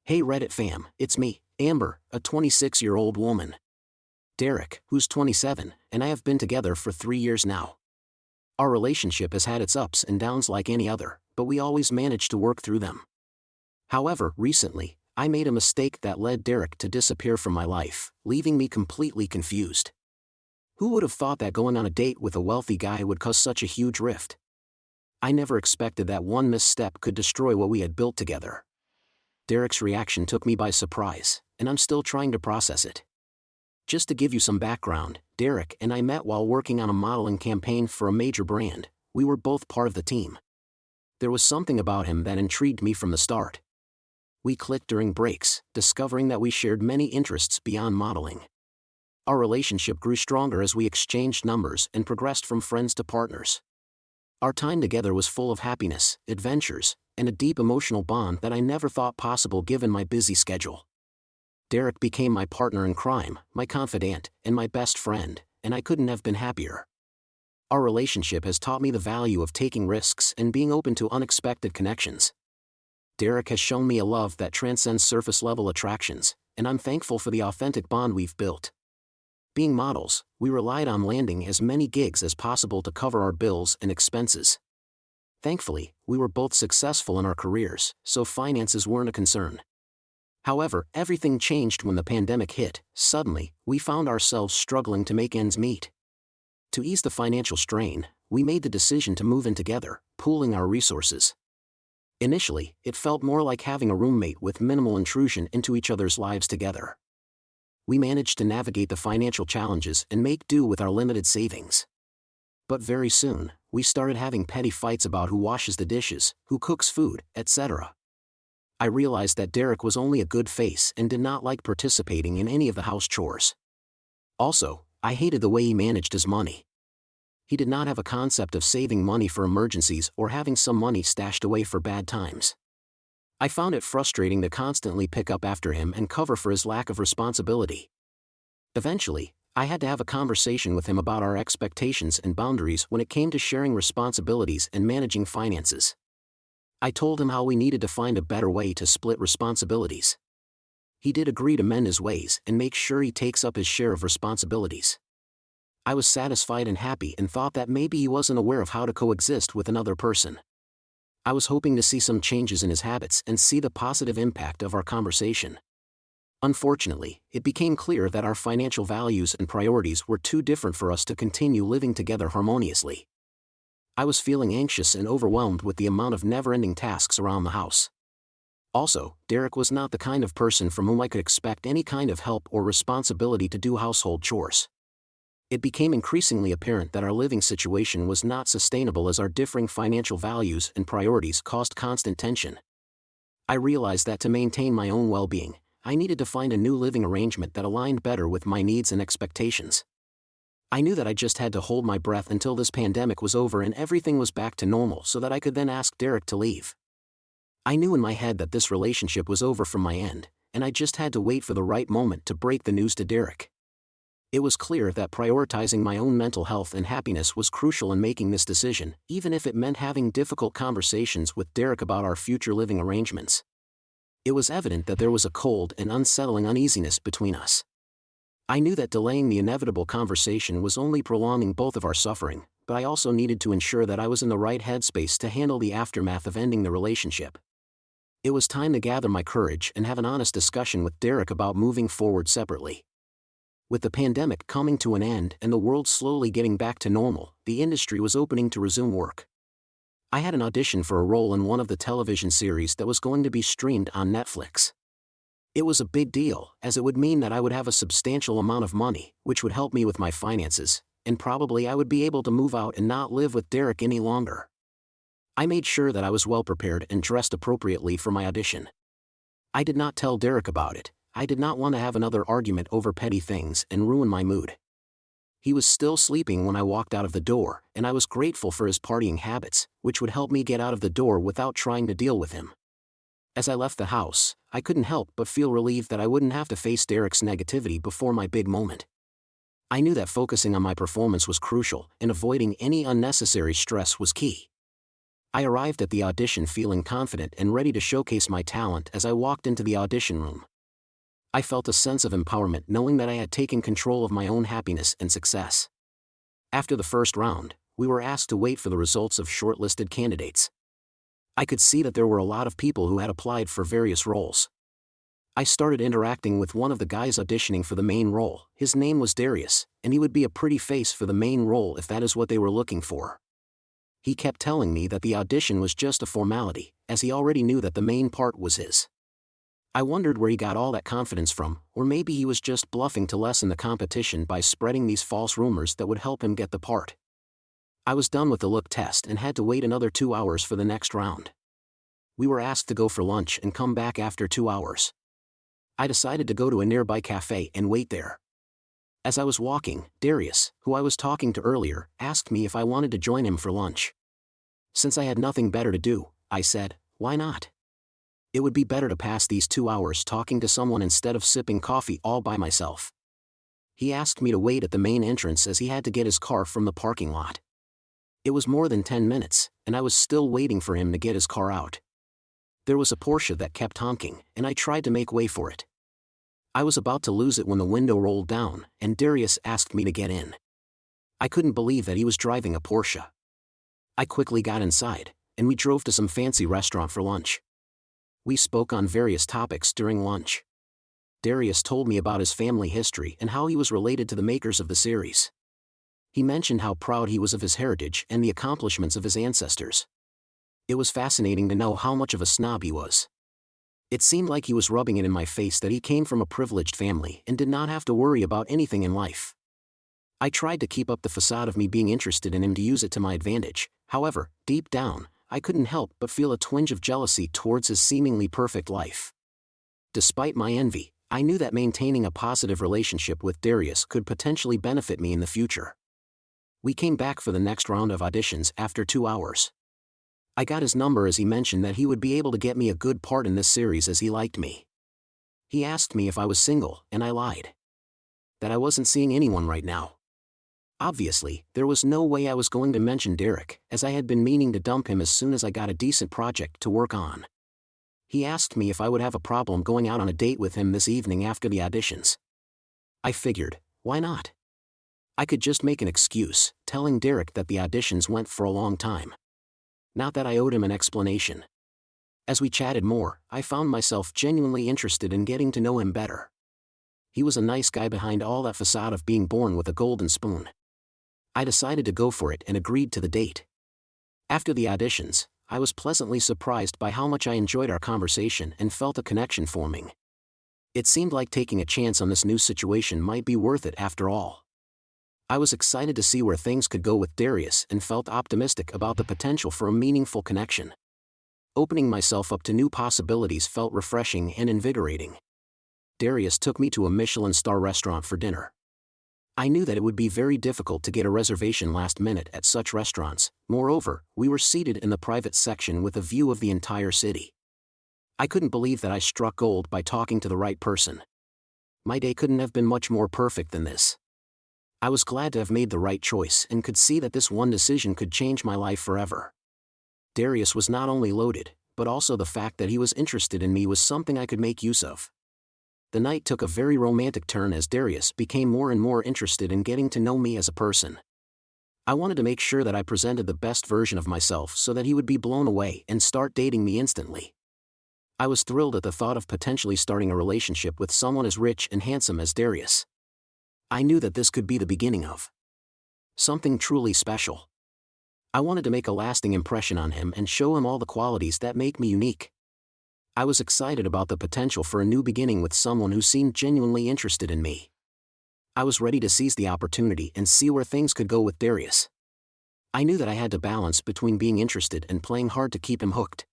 Hey Reddit fam, it's me, Amber, a 26-year-old woman. Derek, who's 27, and I have been together for 3 years now. Our relationship has had its ups and downs like any other, but we always manage to work through them. However, recently, I made a mistake that led Derek to disappear from my life, leaving me completely confused. Who would have thought that going on a date with a wealthy guy would cause such a huge rift? I never expected that one misstep could destroy what we had built together. Derek's reaction took me by surprise, and I'm still trying to process it. Just to give you some background, Derek and I met while working on a modeling campaign for a major brand. We were both part of the team. There was something about him that intrigued me from the start. We clicked during breaks, discovering that we shared many interests beyond modeling. Our relationship grew stronger as we exchanged numbers and progressed from friends to partners. Our time together was full of happiness, adventures, and a deep emotional bond that I never thought possible given my busy schedule. Derek became my partner in crime, my confidant, and my best friend, and I couldn't have been happier. Our relationship has taught me the value of taking risks and being open to unexpected connections. Derek has shown me a love that transcends surface-level attractions, and I'm thankful for the authentic bond we've built. Being models, we relied on landing as many gigs as possible to cover our bills and expenses. Thankfully, we were both successful in our careers, so finances weren't a concern. However, everything changed when the pandemic hit. Suddenly, we found ourselves struggling to make ends meet. To ease the financial strain, we made the decision to move in together, pooling our resources. Initially, it felt more like having a roommate with minimal intrusion into each other's lives together. We managed to navigate the financial challenges and make do with our limited savings. But very soon, we started having petty fights about who washes the dishes, who cooks food, etc. I realized that Derek was only a good face and did not like participating in any of the house chores. Also, I hated the way he managed his money. He did not have a concept of saving money for emergencies or having some money stashed away for bad times. I found it frustrating to constantly pick up after him and cover for his lack of responsibility. Eventually, I had to have a conversation with him about our expectations and boundaries when it came to sharing responsibilities and managing finances. I told him how we needed to find a better way to split responsibilities. He did agree to mend his ways and make sure he takes up his share of responsibilities. I was satisfied and happy and thought that maybe he wasn't aware of how to coexist with another person. I was hoping to see some changes in his habits and see the positive impact of our conversation. Unfortunately, it became clear that our financial values and priorities were too different for us to continue living together harmoniously. I was feeling anxious and overwhelmed with the amount of never-ending tasks around the house. Also, Derek was not the kind of person from whom I could expect any kind of help or responsibility to do household chores. It became increasingly apparent that our living situation was not sustainable as our differing financial values and priorities caused constant tension. I realized that to maintain my own well-being, I needed to find a new living arrangement that aligned better with my needs and expectations. I knew that I just had to hold my breath until this pandemic was over and everything was back to normal so that I could then ask Derek to leave. I knew in my head that this relationship was over from my end, and I just had to wait for the right moment to break the news to Derek. It was clear that prioritizing my own mental health and happiness was crucial in making this decision, even if it meant having difficult conversations with Derek about our future living arrangements. It was evident that there was a cold and unsettling uneasiness between us. I knew that delaying the inevitable conversation was only prolonging both of our suffering, but I also needed to ensure that I was in the right headspace to handle the aftermath of ending the relationship. It was time to gather my courage and have an honest discussion with Derek about moving forward separately. With the pandemic coming to an end and the world slowly getting back to normal, the industry was opening to resume work. I had an audition for a role in one of the television series that was going to be streamed on Netflix. It was a big deal, as it would mean that I would have a substantial amount of money, which would help me with my finances, and probably I would be able to move out and not live with Derek any longer. I made sure that I was well prepared and dressed appropriately for my audition. I did not tell Derek about it. I did not want to have another argument over petty things and ruin my mood. He was still sleeping when I walked out of the door, and I was grateful for his partying habits, which would help me get out of the door without trying to deal with him. As I left the house, I couldn't help but feel relieved that I wouldn't have to face Derek's negativity before my big moment. I knew that focusing on my performance was crucial, and avoiding any unnecessary stress was key. I arrived at the audition feeling confident and ready to showcase my talent as I walked into the audition room. I felt a sense of empowerment knowing that I had taken control of my own happiness and success. After the first round, we were asked to wait for the results of shortlisted candidates. I could see that there were a lot of people who had applied for various roles. I started interacting with one of the guys auditioning for the main role. His name was Darius, and he would be a pretty face for the main role if that is what they were looking for. He kept telling me that the audition was just a formality, as he already knew that the main part was his. I wondered where he got all that confidence from, or maybe he was just bluffing to lessen the competition by spreading these false rumors that would help him get the part. I was done with the look test and had to wait another 2 hours for the next round. We were asked to go for lunch and come back after 2 hours. I decided to go to a nearby cafe and wait there. As I was walking, Darius, who I was talking to earlier, asked me if I wanted to join him for lunch. Since I had nothing better to do, I said, why not? It would be better to pass these 2 hours talking to someone instead of sipping coffee all by myself. He asked me to wait at the main entrance as he had to get his car from the parking lot. It was more than 10 minutes, and I was still waiting for him to get his car out. There was a Porsche that kept honking, and I tried to make way for it. I was about to lose it when the window rolled down, and Darius asked me to get in. I couldn't believe that he was driving a Porsche. I quickly got inside, and we drove to some fancy restaurant for lunch. We spoke on various topics during lunch. Darius told me about his family history and how he was related to the makers of the series. He mentioned how proud he was of his heritage and the accomplishments of his ancestors. It was fascinating to know how much of a snob he was. It seemed like he was rubbing it in my face that he came from a privileged family and did not have to worry about anything in life. I tried to keep up the facade of me being interested in him to use it to my advantage. However, deep down, I couldn't help but feel a twinge of jealousy towards his seemingly perfect life. Despite my envy, I knew that maintaining a positive relationship with Darius could potentially benefit me in the future. We came back for the next round of auditions after 2 hours. I got his number as he mentioned that he would be able to get me a good part in this series as he liked me. He asked me if I was single, and I lied. That I wasn't seeing anyone right now. Obviously, there was no way I was going to mention Derek, as I had been meaning to dump him as soon as I got a decent project to work on. He asked me if I would have a problem going out on a date with him this evening after the auditions. I figured, why not? I could just make an excuse, telling Derek that the auditions went for a long time. Not that I owed him an explanation. As we chatted more, I found myself genuinely interested in getting to know him better. He was a nice guy behind all that facade of being born with a golden spoon. I decided to go for it and agreed to the date. After the auditions, I was pleasantly surprised by how much I enjoyed our conversation and felt a connection forming. It seemed like taking a chance on this new situation might be worth it after all. I was excited to see where things could go with Darius and felt optimistic about the potential for a meaningful connection. Opening myself up to new possibilities felt refreshing and invigorating. Darius took me to a Michelin-star restaurant for dinner. I knew that it would be very difficult to get a reservation last minute at such restaurants. Moreover, we were seated in the private section with a view of the entire city. I couldn't believe that I struck gold by talking to the right person. My day couldn't have been much more perfect than this. I was glad to have made the right choice and could see that this one decision could change my life forever. Darius was not only loaded, but also the fact that he was interested in me was something I could make use of. The night took a very romantic turn as Darius became more and more interested in getting to know me as a person. I wanted to make sure that I presented the best version of myself so that he would be blown away and start dating me instantly. I was thrilled at the thought of potentially starting a relationship with someone as rich and handsome as Darius. I knew that this could be the beginning of something truly special. I wanted to make a lasting impression on him and show him all the qualities that make me unique. I was excited about the potential for a new beginning with someone who seemed genuinely interested in me. I was ready to seize the opportunity and see where things could go with Darius. I knew that I had to balance between being interested and playing hard to keep him hooked.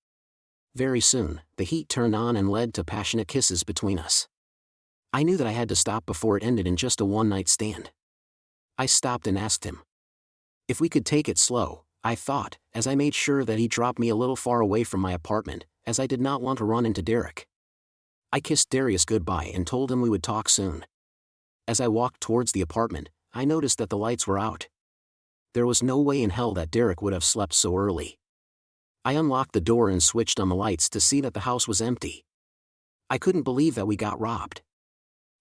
Very soon, the heat turned on and led to passionate kisses between us. I knew that I had to stop before it ended in just a one-night stand. I stopped and asked him if we could take it slow, I thought, as I made sure that he dropped me a little far away from my apartment, as I did not want to run into Derek. I kissed Darius goodbye and told him we would talk soon. As I walked towards the apartment, I noticed that the lights were out. There was no way in hell that Derek would have slept so early. I unlocked the door and switched on the lights to see that the house was empty. I couldn't believe that we got robbed.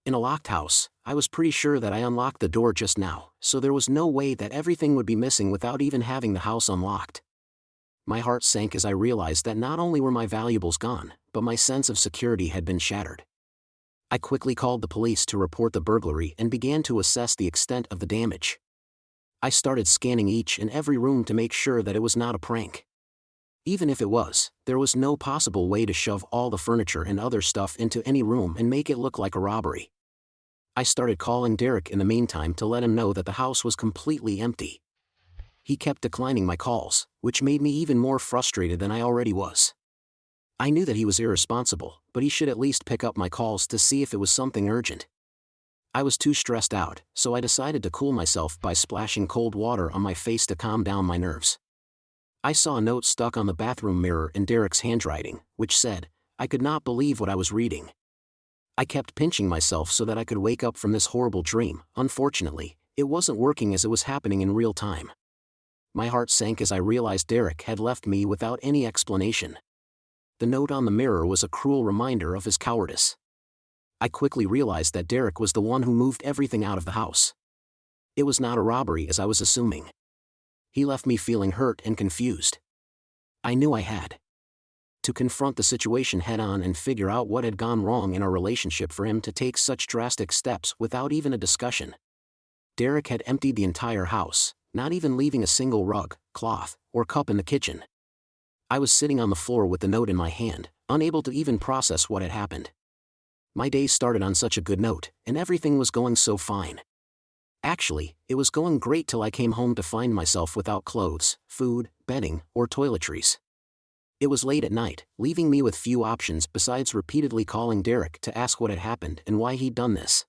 In a locked house, I was pretty sure that I unlocked the door just now, so there was no way that everything would be missing without even having the house unlocked. My heart sank as I realized that not only were my valuables gone, but my sense of security had been shattered. I quickly called the police to report the burglary and began to assess the extent of the damage. I started scanning each and every room to make sure that it was not a prank. Even if it was, there was no possible way to shove all the furniture and other stuff into any room and make it look like a robbery. I started calling Derek in the meantime to let him know that the house was completely empty. He kept declining my calls, which made me even more frustrated than I already was. I knew that he was irresponsible, but he should at least pick up my calls to see if it was something urgent. I was too stressed out, so I decided to cool myself by splashing cold water on my face to calm down my nerves. I saw a note stuck on the bathroom mirror in Derek's handwriting, which said, "I could not believe what I was reading." I kept pinching myself so that I could wake up from this horrible dream. Unfortunately, it wasn't working as it was happening in real time. My heart sank as I realized Derek had left me without any explanation. The note on the mirror was a cruel reminder of his cowardice. I quickly realized that Derek was the one who moved everything out of the house. It was not a robbery as I was assuming. He left me feeling hurt and confused. I knew I had to confront the situation head-on and figure out what had gone wrong in our relationship for him to take such drastic steps without even a discussion. Derek had emptied the entire house, not even leaving a single rug, cloth, or cup in the kitchen. I was sitting on the floor with the note in my hand, unable to even process what had happened. My day started on such a good note, and everything was going so fine. Actually, it was going great till I came home to find myself without clothes, food, bedding, or toiletries. It was late at night, leaving me with few options besides repeatedly calling Derek to ask what had happened and why he'd done this.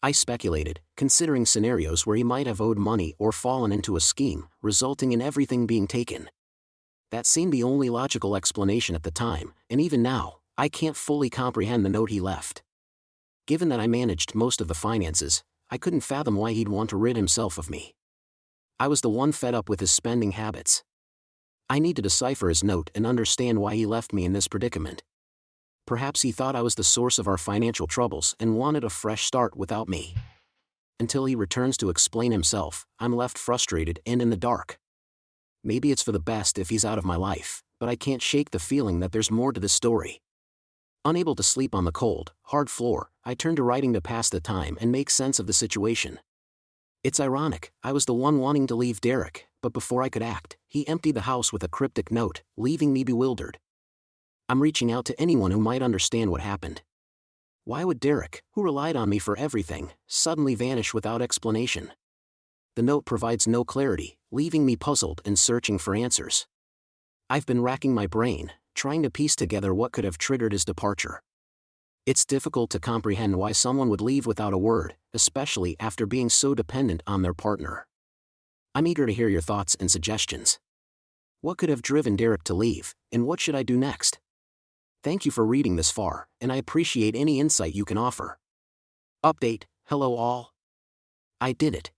I speculated, considering scenarios where he might have owed money or fallen into a scheme, resulting in everything being taken. That seemed the only logical explanation at the time, and even now, I can't fully comprehend the note he left. Given that I managed most of the finances, I couldn't fathom why he'd want to rid himself of me. I was the one fed up with his spending habits. I need to decipher his note and understand why he left me in this predicament. Perhaps he thought I was the source of our financial troubles and wanted a fresh start without me. Until he returns to explain himself, I'm left frustrated and in the dark. Maybe it's for the best if he's out of my life, but I can't shake the feeling that there's more to this story. Unable to sleep on the cold, hard floor, I turn to writing to pass the time and make sense of the situation. It's ironic, I was the one wanting to leave Derek, but before I could act, he emptied the house with a cryptic note, leaving me bewildered. I'm reaching out to anyone who might understand what happened. Why would Derek, who relied on me for everything, suddenly vanish without explanation? The note provides no clarity, leaving me puzzled and searching for answers. I've been racking my brain, trying to piece together what could have triggered his departure. It's difficult to comprehend why someone would leave without a word, especially after being so dependent on their partner. I'm eager to hear your thoughts and suggestions. What could have driven Derek to leave, and what should I do next? Thank you for reading this far, and I appreciate any insight you can offer. Update: hello all. I did it.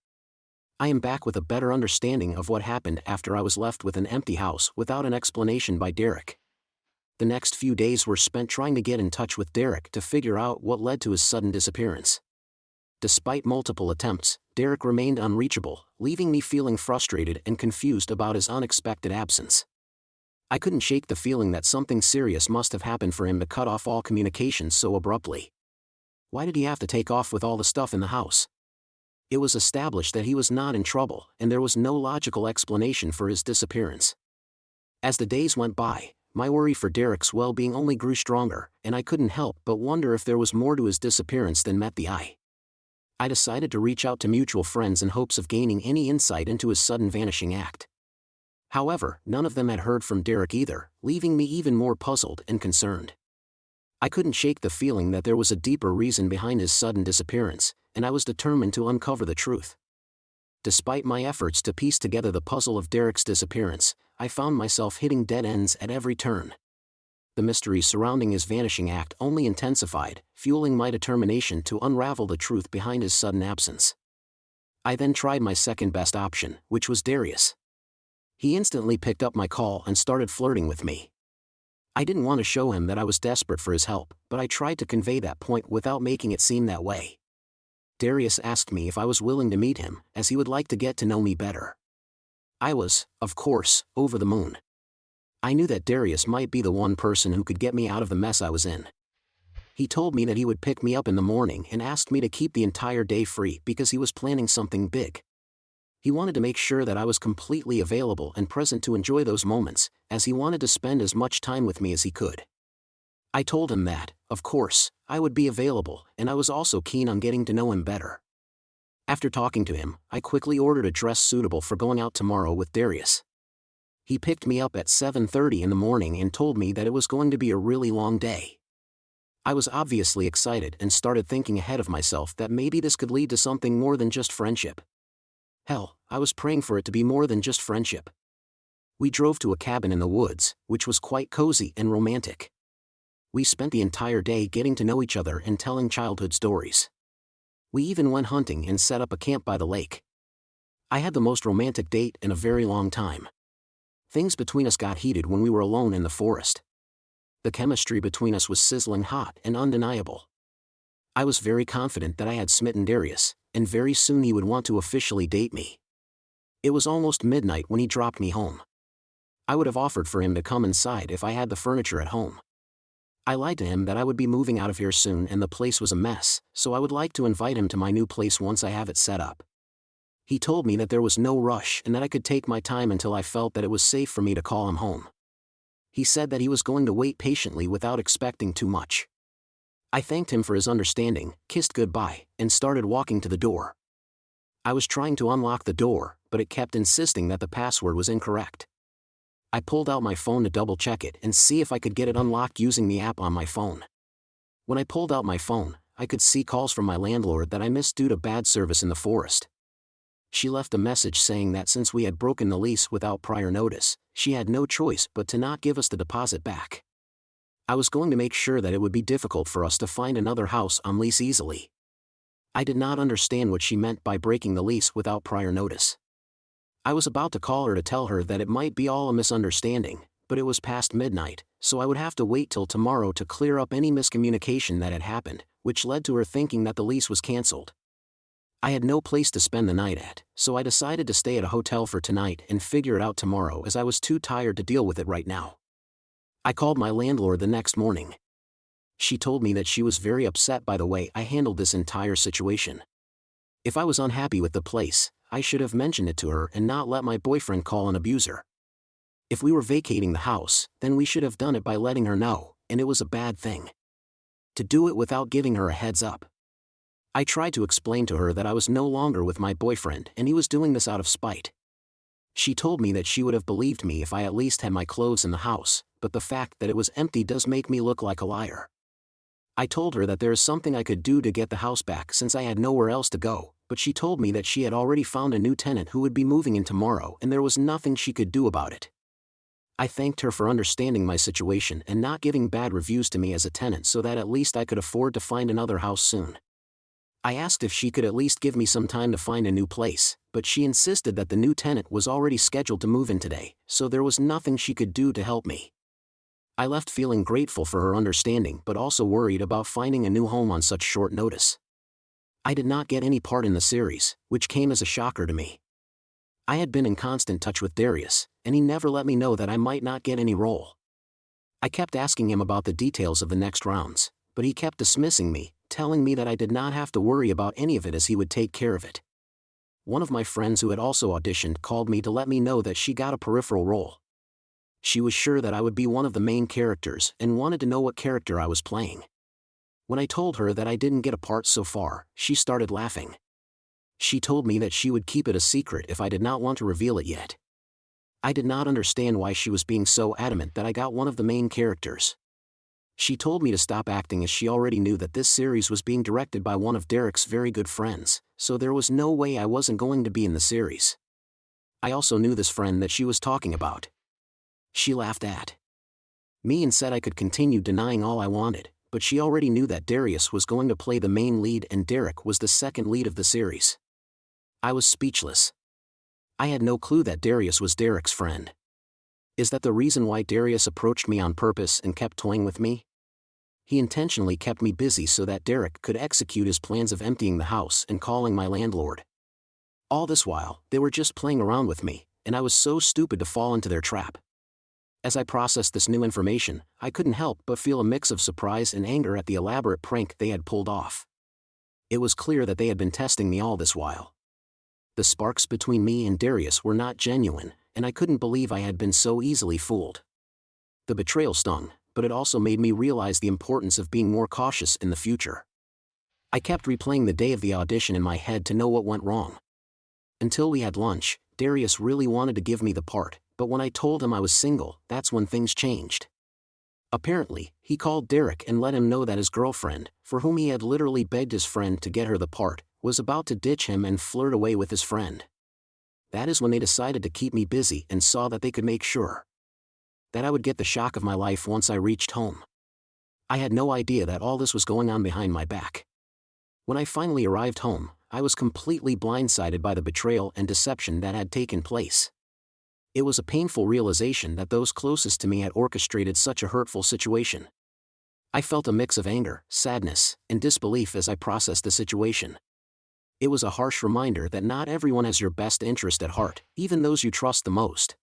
I am back with a better understanding of what happened after I was left with an empty house without an explanation by Derek. The next few days were spent trying to get in touch with Derek to figure out what led to his sudden disappearance. Despite multiple attempts, Derek remained unreachable, leaving me feeling frustrated and confused about his unexpected absence. I couldn't shake the feeling that something serious must have happened for him to cut off all communications so abruptly. Why did he have to take off with all the stuff in the house? It was established that he was not in trouble, and there was no logical explanation for his disappearance. As the days went by, my worry for Derek's well-being only grew stronger, and I couldn't help but wonder if there was more to his disappearance than met the eye. I decided to reach out to mutual friends in hopes of gaining any insight into his sudden vanishing act. However, none of them had heard from Derek either, leaving me even more puzzled and concerned. I couldn't shake the feeling that there was a deeper reason behind his sudden disappearance, and I was determined to uncover the truth. Despite my efforts to piece together the puzzle of Derek's disappearance, I found myself hitting dead ends at every turn. The mystery surrounding his vanishing act only intensified, fueling my determination to unravel the truth behind his sudden absence. I then tried my second best option, which was Darius. He instantly picked up my call and started flirting with me. I didn't want to show him that I was desperate for his help, but I tried to convey that point without making it seem that way. Darius asked me if I was willing to meet him, as he would like to get to know me better. I was, of course, over the moon. I knew that Darius might be the one person who could get me out of the mess I was in. He told me that he would pick me up in the morning and asked me to keep the entire day free because he was planning something big. He wanted to make sure that I was completely available and present to enjoy those moments, as he wanted to spend as much time with me as he could. I told him that, of course, I would be available, and I was also keen on getting to know him better. After talking to him, I quickly ordered a dress suitable for going out tomorrow with Darius. He picked me up at 7:30 in the morning and told me that it was going to be a really long day. I was obviously excited and started thinking ahead of myself that maybe this could lead to something more than just friendship. Hell, I was praying for it to be more than just friendship. We drove to a cabin in the woods, which was quite cozy and romantic. We spent the entire day getting to know each other and telling childhood stories. We even went hunting and set up a camp by the lake. I had the most romantic date in a very long time. Things between us got heated when we were alone in the forest. The chemistry between us was sizzling hot and undeniable. I was very confident that I had smitten Darius, and very soon he would want to officially date me. It was almost midnight when he dropped me home. I would have offered for him to come inside if I had the furniture at home. I lied to him that I would be moving out of here soon and the place was a mess, so I would like to invite him to my new place once I have it set up. He told me that there was no rush and that I could take my time until I felt that it was safe for me to call him home. He said that he was going to wait patiently without expecting too much. I thanked him for his understanding, kissed goodbye, and started walking to the door. I was trying to unlock the door, but it kept insisting that the password was incorrect. I pulled out my phone to double-check it and see if I could get it unlocked using the app on my phone. When I pulled out my phone, I could see calls from my landlord that I missed due to bad service in the forest. She left a message saying that since we had broken the lease without prior notice, she had no choice but to not give us the deposit back. I was going to make sure that it would be difficult for us to find another house on lease easily. I did not understand what she meant by breaking the lease without prior notice. I was about to call her to tell her that it might be all a misunderstanding, but it was past midnight, so I would have to wait till tomorrow to clear up any miscommunication that had happened, which led to her thinking that the lease was canceled. I had no place to spend the night at, so I decided to stay at a hotel for tonight and figure it out tomorrow as I was too tired to deal with it right now. I called my landlord the next morning. She told me that she was very upset by the way I handled this entire situation. If I was unhappy with the place, I should have mentioned it to her and not let my boyfriend call and abuse her. If we were vacating the house, then we should have done it by letting her know, and it was a bad thing to do it without giving her a heads up. I tried to explain to her that I was no longer with my boyfriend and he was doing this out of spite. She told me that she would have believed me if I at least had my clothes in the house, but the fact that it was empty does make me look like a liar. I told her that there is something I could do to get the house back since I had nowhere else to go, but she told me that she had already found a new tenant who would be moving in tomorrow and there was nothing she could do about it. I thanked her for understanding my situation and not giving bad reviews to me as a tenant so that at least I could afford to find another house soon. I asked if she could at least give me some time to find a new place, but she insisted that the new tenant was already scheduled to move in today, so there was nothing she could do to help me. I left feeling grateful for her understanding but also worried about finding a new home on such short notice. I did not get any part in the series, which came as a shocker to me. I had been in constant touch with Darius, and he never let me know that I might not get any role. I kept asking him about the details of the next rounds, but he kept dismissing me, telling me that I did not have to worry about any of it as he would take care of it. One of my friends who had also auditioned called me to let me know that she got a peripheral role. She was sure that I would be one of the main characters and wanted to know what character I was playing. When I told her that I didn't get a part so far, she started laughing. She told me that she would keep it a secret if I did not want to reveal it yet. I did not understand why she was being so adamant that I got one of the main characters. She told me to stop acting as she already knew that this series was being directed by one of Derek's very good friends, so there was no way I wasn't going to be in the series. I also knew this friend that she was talking about. She laughed at me and said I could continue denying all I wanted, but she already knew that Darius was going to play the main lead and Derek was the second lead of the series. I was speechless. I had no clue that Darius was Derek's friend. Is that the reason why Darius approached me on purpose and kept toying with me? He intentionally kept me busy so that Derek could execute his plans of emptying the house and calling my landlord. All this while, they were just playing around with me, and I was so stupid to fall into their trap. As I processed this new information, I couldn't help but feel a mix of surprise and anger at the elaborate prank they had pulled off. It was clear that they had been testing me all this while. The sparks between me and Darius were not genuine, and I couldn't believe I had been so easily fooled. The betrayal stung, but it also made me realize the importance of being more cautious in the future. I kept replaying the day of the audition in my head to know what went wrong. Until we had lunch, Darius really wanted to give me the part, but when I told him I was single, that's when things changed. Apparently, he called Derek and let him know that his girlfriend, for whom he had literally begged his friend to get her the part, was about to ditch him and flirt away with his friend. That is when they decided to keep me busy and saw that they could make sure that I would get the shock of my life once I reached home. I had no idea that all this was going on behind my back. When I finally arrived home, I was completely blindsided by the betrayal and deception that had taken place. It was a painful realization that those closest to me had orchestrated such a hurtful situation. I felt a mix of anger, sadness, and disbelief as I processed the situation. It was a harsh reminder that not everyone has your best interest at heart, even those you trust the most.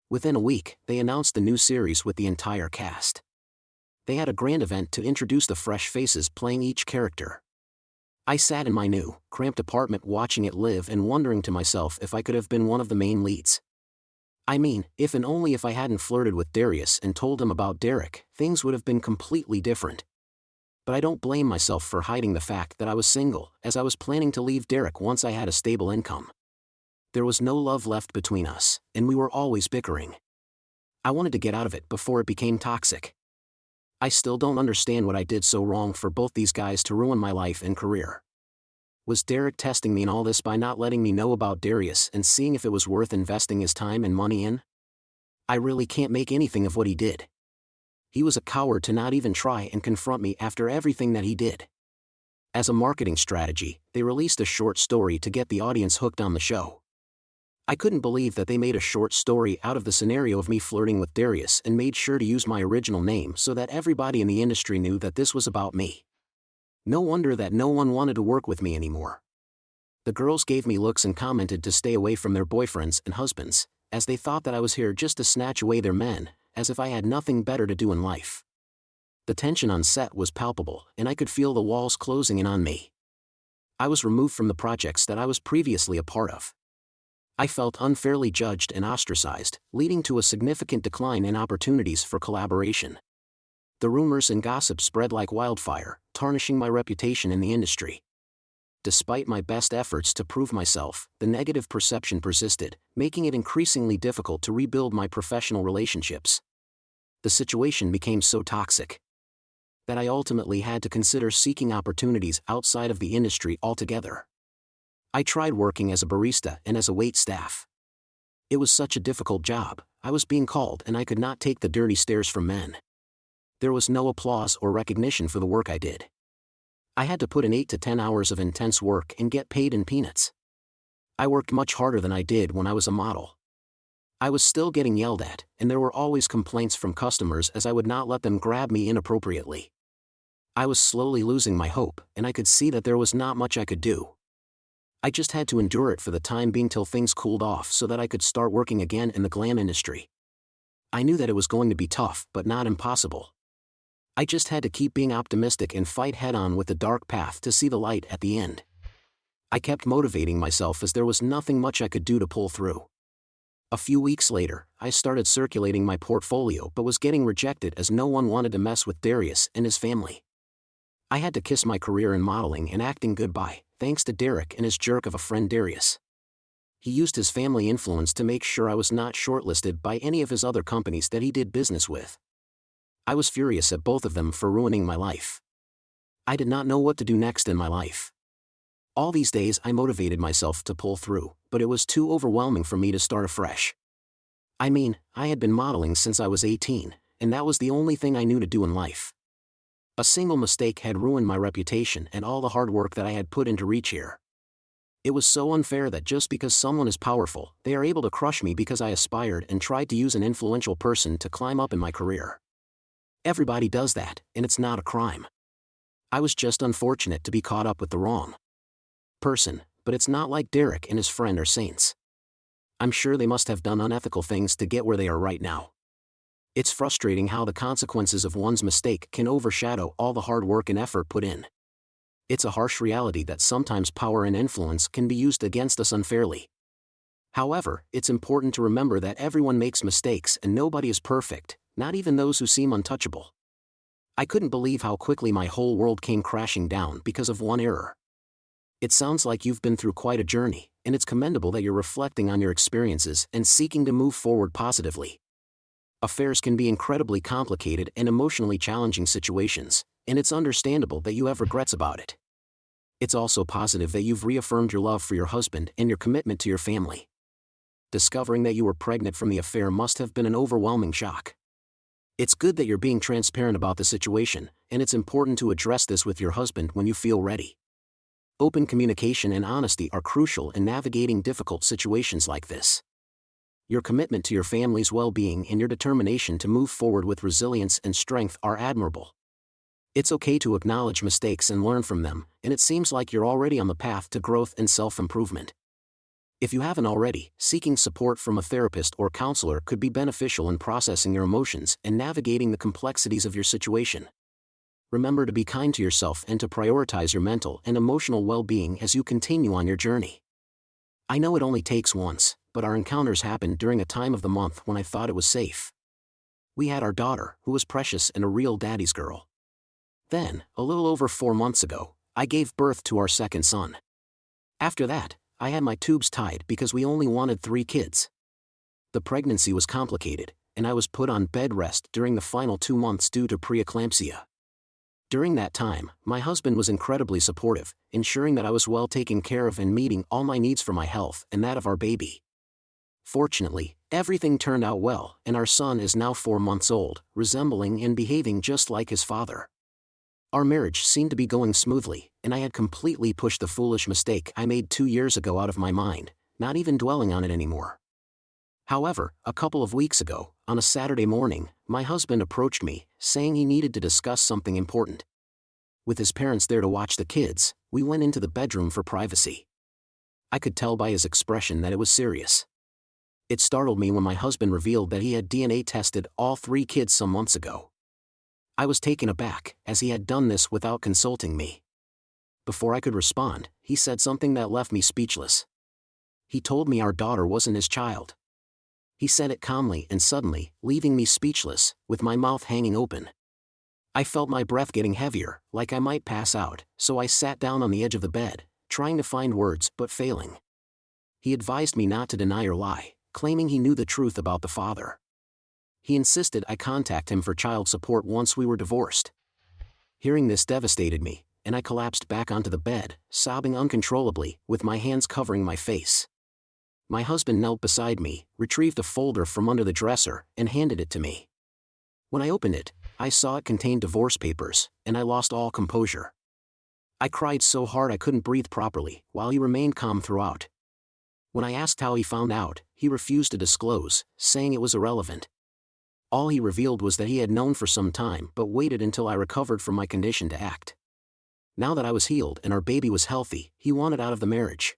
Within a week, they announced the new series with the entire cast. They had a grand event to introduce the fresh faces playing each character. I sat in my new, cramped apartment watching it live and wondering to myself if I could have been one of the main leads. I mean, if and only if I hadn't flirted with Darius and told him about Derek, things would have been completely different. But I don't blame myself for hiding the fact that I was single, as I was planning to leave Derek once I had a stable income. There was no love left between us, and we were always bickering. I wanted to get out of it before it became toxic. I still don't understand what I did so wrong for both these guys to ruin my life and career. Was Derek testing me in all this by not letting me know about Darius and seeing if it was worth investing his time and money in? I really can't make anything of what he did. He was a coward to not even try and confront me after everything that he did. As a marketing strategy, they released a short story to get the audience hooked on the show. I couldn't believe that they made a short story out of the scenario of me flirting with Darius and made sure to use my original name so that everybody in the industry knew that this was about me. No wonder that no one wanted to work with me anymore. The girls gave me looks and commented to stay away from their boyfriends and husbands, as they thought that I was here just to snatch away their men, as if I had nothing better to do in life. The tension on set was palpable, and I could feel the walls closing in on me. I was removed from the projects that I was previously a part of. I felt unfairly judged and ostracized, leading to a significant decline in opportunities for collaboration. The rumors and gossip spread like wildfire, tarnishing my reputation in the industry. Despite my best efforts to prove myself, the negative perception persisted, making it increasingly difficult to rebuild my professional relationships. The situation became so toxic that I ultimately had to consider seeking opportunities outside of the industry altogether. I tried working as a barista and as a wait staff. It was such a difficult job. I was being called and I could not take the dirty stares from men. There was no applause or recognition for the work I did. I had to put in 8 to 10 hours of intense work and get paid in peanuts. I worked much harder than I did when I was a model. I was still getting yelled at, and there were always complaints from customers as I would not let them grab me inappropriately. I was slowly losing my hope, and I could see that there was not much I could do. I just had to endure it for the time being till things cooled off so that I could start working again in the glam industry. I knew that it was going to be tough, but not impossible. I just had to keep being optimistic and fight head-on with the dark path to see the light at the end. I kept motivating myself as there was nothing much I could do to pull through. A few weeks later, I started circulating my portfolio but was getting rejected as no one wanted to mess with Darius and his family. I had to kiss my career in modeling and acting goodbye, thanks to Derek and his jerk of a friend Darius. He used his family influence to make sure I was not shortlisted by any of his other companies that he did business with. I was furious at both of them for ruining my life. I did not know what to do next in my life. All these days I motivated myself to pull through, but it was too overwhelming for me to start afresh. I mean, I had been modeling since I was 18, and that was the only thing I knew to do in life. A single mistake had ruined my reputation and all the hard work that I had put in to reach here. It was so unfair that just because someone is powerful, they are able to crush me because I aspired and tried to use an influential person to climb up in my career. Everybody does that, and it's not a crime. I was just unfortunate to be caught up with the wrong person, but it's not like Derek and his friend are saints. I'm sure they must have done unethical things to get where they are right now. It's frustrating how the consequences of one's mistake can overshadow all the hard work and effort put in. It's a harsh reality that sometimes power and influence can be used against us unfairly. However, it's important to remember that everyone makes mistakes and nobody is perfect, not even those who seem untouchable. I couldn't believe how quickly my whole world came crashing down because of one error. It sounds like you've been through quite a journey, and it's commendable that you're reflecting on your experiences and seeking to move forward positively. Affairs can be incredibly complicated and emotionally challenging situations, and it's understandable that you have regrets about it. It's also positive that you've reaffirmed your love for your husband and your commitment to your family. Discovering that you were pregnant from the affair must have been an overwhelming shock. It's good that you're being transparent about the situation, and it's important to address this with your husband when you feel ready. Open communication and honesty are crucial in navigating difficult situations like this. Your commitment to your family's well-being and your determination to move forward with resilience and strength are admirable. It's okay to acknowledge mistakes and learn from them, and it seems like you're already on the path to growth and self-improvement. If you haven't already, seeking support from a therapist or counselor could be beneficial in processing your emotions and navigating the complexities of your situation. Remember to be kind to yourself and to prioritize your mental and emotional well-being as you continue on your journey. I know it only takes once, but our encounters happened during a time of the month when I thought it was safe. We had our daughter, who was precious and a real daddy's girl. Then, a little over 4 months ago, I gave birth to our second son. After that, I had my tubes tied because we only wanted 3 kids. The pregnancy was complicated, and I was put on bed rest during the final 2 months due to preeclampsia. During that time, my husband was incredibly supportive, ensuring that I was well taken care of and meeting all my needs for my health and that of our baby. Fortunately, everything turned out well, and our son is now 4 months old, resembling and behaving just like his father. Our marriage seemed to be going smoothly, and I had completely pushed the foolish mistake I made 2 years ago out of my mind, not even dwelling on it anymore. However, a couple of weeks ago, on a Saturday morning, my husband approached me, saying he needed to discuss something important. With his parents there to watch the kids, we went into the bedroom for privacy. I could tell by his expression that it was serious. It startled me when my husband revealed that he had DNA tested all 3 kids some months ago. I was taken aback, as he had done this without consulting me. Before I could respond, he said something that left me speechless. He told me our daughter wasn't his child. He said it calmly and suddenly, leaving me speechless, with my mouth hanging open. I felt my breath getting heavier, like I might pass out, so I sat down on the edge of the bed, trying to find words but failing. He advised me not to deny or lie, claiming he knew the truth about the father. He insisted I contact him for child support once we were divorced. Hearing this devastated me, and I collapsed back onto the bed, sobbing uncontrollably, with my hands covering my face. My husband knelt beside me, retrieved a folder from under the dresser, and handed it to me. When I opened it, I saw it contained divorce papers, and I lost all composure. I cried so hard I couldn't breathe properly, while he remained calm throughout. When I asked how he found out, he refused to disclose, saying it was irrelevant. All he revealed was that he had known for some time but waited until I recovered from my condition to act. Now that I was healed and our baby was healthy, he wanted out of the marriage.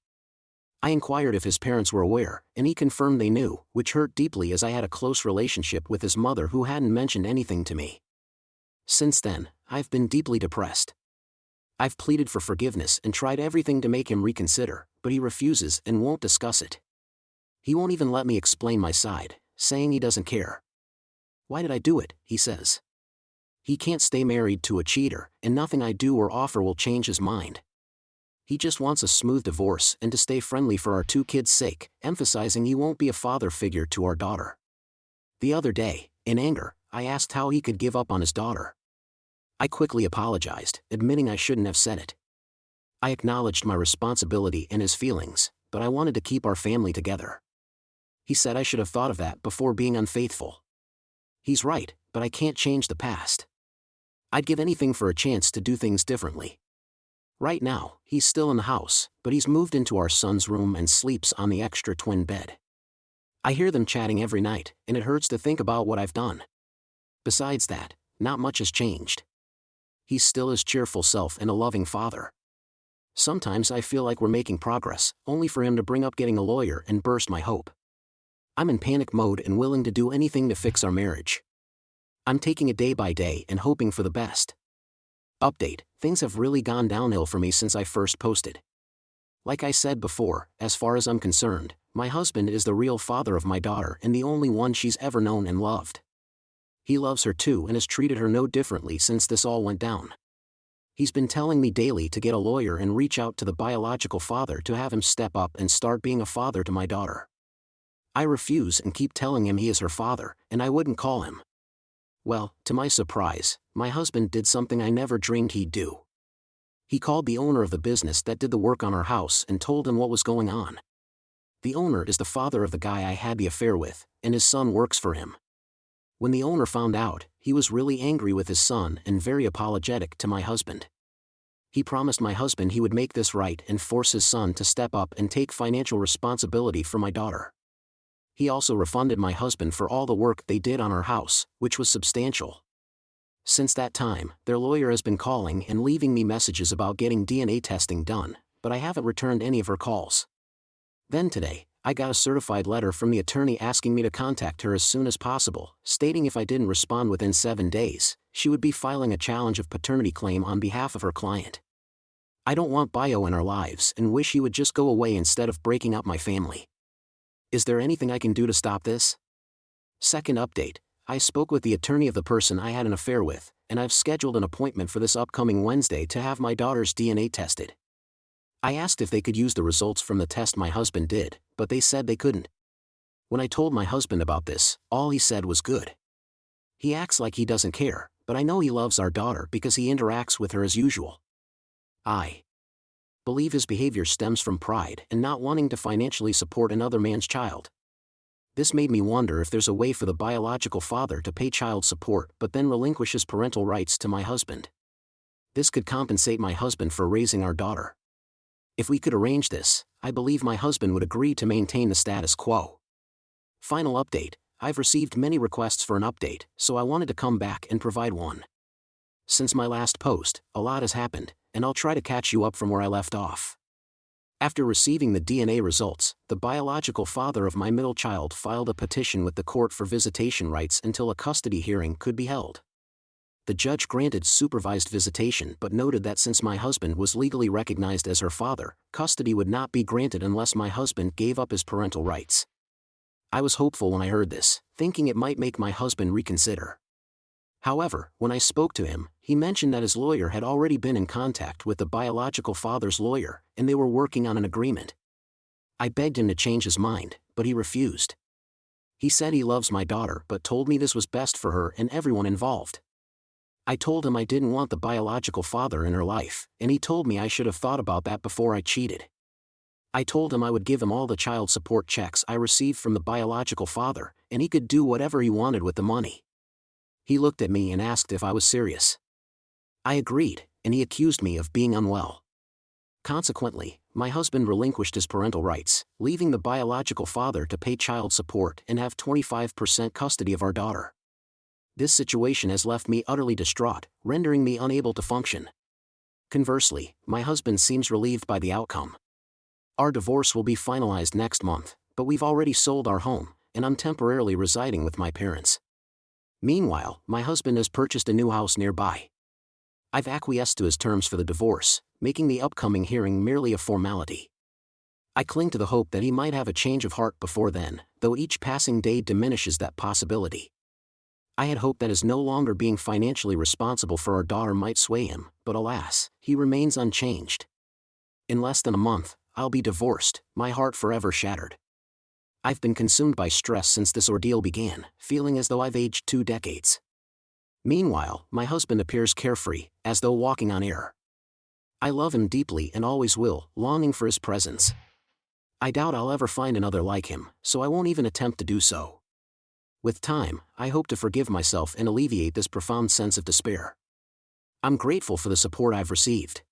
I inquired if his parents were aware, and he confirmed they knew, which hurt deeply as I had a close relationship with his mother who hadn't mentioned anything to me. Since then, I've been deeply depressed. I've pleaded for forgiveness and tried everything to make him reconsider, but he refuses and won't discuss it. He won't even let me explain my side, saying he doesn't care. Why did I do it, he says. He can't stay married to a cheater, and nothing I do or offer will change his mind. He just wants a smooth divorce and to stay friendly for our 2 kids' sake, emphasizing he won't be a father figure to our daughter. The other day, in anger, I asked how he could give up on his daughter. I quickly apologized, admitting I shouldn't have said it. I acknowledged my responsibility and his feelings, but I wanted to keep our family together. He said I should have thought of that before being unfaithful. He's right, but I can't change the past. I'd give anything for a chance to do things differently. Right now, he's still in the house, but he's moved into our son's room and sleeps on the extra twin bed. I hear them chatting every night, and it hurts to think about what I've done. Besides that, not much has changed. He's still his cheerful self and a loving father. Sometimes I feel like we're making progress, only for him to bring up getting a lawyer and burst my hope. I'm in panic mode and willing to do anything to fix our marriage. I'm taking it day by day and hoping for the best. Update: things have really gone downhill for me since I first posted. Like I said before, as far as I'm concerned, my husband is the real father of my daughter and the only one she's ever known and loved. He loves her too and has treated her no differently since this all went down. He's been telling me daily to get a lawyer and reach out to the biological father to have him step up and start being a father to my daughter. I refuse and keep telling him he is her father, and I wouldn't call him. Well, to my surprise, my husband did something I never dreamed he'd do. He called the owner of the business that did the work on our house and told him what was going on. The owner is the father of the guy I had the affair with, and his son works for him. When the owner found out, he was really angry with his son and very apologetic to my husband. He promised my husband he would make this right and force his son to step up and take financial responsibility for my daughter. He also refunded my husband for all the work they did on our house, which was substantial. Since that time, their lawyer has been calling and leaving me messages about getting DNA testing done, but I haven't returned any of her calls. Then today, I got a certified letter from the attorney asking me to contact her as soon as possible, stating if I didn't respond within 7 days, she would be filing a challenge of paternity claim on behalf of her client. I don't want Bio in our lives and wish he would just go away instead of breaking up my family. Is there anything I can do to stop this? Second update: I spoke with the attorney of the person I had an affair with, and I've scheduled an appointment for this upcoming Wednesday to have my daughter's DNA tested. I asked if they could use the results from the test my husband did, but they said they couldn't. When I told my husband about this, all he said was good. He acts like he doesn't care, but I know he loves our daughter because he interacts with her as usual. I believe his behavior stems from pride and not wanting to financially support another man's child. This made me wonder if there's a way for the biological father to pay child support but then relinquish his parental rights to my husband. This could compensate my husband for raising our daughter. If we could arrange this, I believe my husband would agree to maintain the status quo. Final update: I've received many requests for an update, so I wanted to come back and provide one. Since my last post, a lot has happened, and I'll try to catch you up from where I left off. After receiving the DNA results, the biological father of my middle child filed a petition with the court for visitation rights until a custody hearing could be held. The judge granted supervised visitation but noted that since my husband was legally recognized as her father, custody would not be granted unless my husband gave up his parental rights. I was hopeful when I heard this, thinking it might make my husband reconsider. However, when I spoke to him, he mentioned that his lawyer had already been in contact with the biological father's lawyer, and they were working on an agreement. I begged him to change his mind, but he refused. He said he loves my daughter but told me this was best for her and everyone involved. I told him I didn't want the biological father in her life, and he told me I should have thought about that before I cheated. I told him I would give him all the child support checks I received from the biological father, and he could do whatever he wanted with the money. He looked at me and asked if I was serious. I agreed, and he accused me of being unwell. Consequently, my husband relinquished his parental rights, leaving the biological father to pay child support and have 25% custody of our daughter. This situation has left me utterly distraught, rendering me unable to function. Conversely, my husband seems relieved by the outcome. Our divorce will be finalized next month, but we've already sold our home, and I'm temporarily residing with my parents. Meanwhile, my husband has purchased a new house nearby. I've acquiesced to his terms for the divorce, making the upcoming hearing merely a formality. I cling to the hope that he might have a change of heart before then, though each passing day diminishes that possibility. I had hoped that his no longer being financially responsible for our daughter might sway him, but alas, he remains unchanged. In less than a month, I'll be divorced, my heart forever shattered. I've been consumed by stress since this ordeal began, feeling as though I've aged 2 decades. Meanwhile, my husband appears carefree, as though walking on air. I love him deeply and always will, longing for his presence. I doubt I'll ever find another like him, so I won't even attempt to do so. With time, I hope to forgive myself and alleviate this profound sense of despair. I'm grateful for the support I've received.